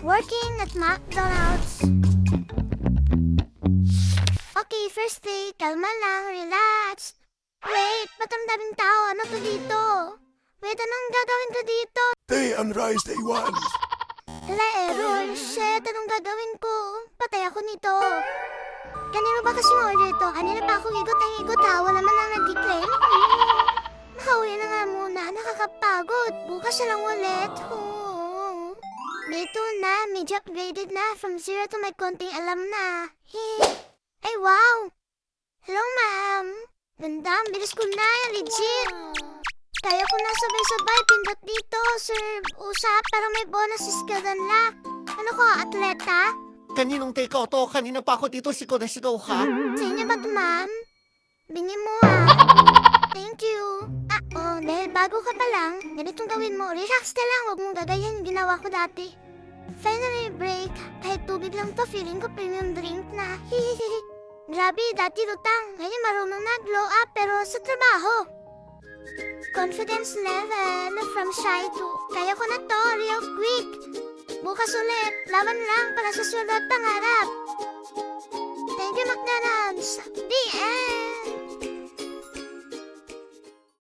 Working at McDonald's. Okay, first day, kalma lang, relax. Wait, ba't ang daming tao? Ano to dito? Wait, anong gagawin ko dito? Day and Rise Day 1. Hala, error. Shit, anong gagawin ko? Patay ako nito. Kanino ba kasi order ito? Kanina pa ako igot ang igot ha. Wala man lang nag-declare. Makauwi na nga muna. Nakakapagod. Bukas na lang ulit. Dito na. Medyo upgraded na. From zero to may konting alam na. Ay, wow! Hello, ma'am. Ganda. Ang bilis ko na. Legit. Kaya ko na sabay-sabay. Pindot dito. Serve. Usap. Para may bonus skill unlock. Ano ko, atleta? Kaninong take out to? Kanina pa ako dito sigaw na sigaw ha? Sa inyo ba ito, ma'am? Bingi mo Thank you. Dahil bago ka pa lang, ganitong gawin mo. Relax ka lang, huwag mong gagayan yung ginawa ko dati. Finally break. Kahit tubig lang to, feeling ko premium drink na. Grabe, dati lutang. Ngayon marunong na glow up, pero sa trabaho. Confidence level from shy to kaya ko na to real quick. Bukas ulit, laban lang para sa sulat pangarap.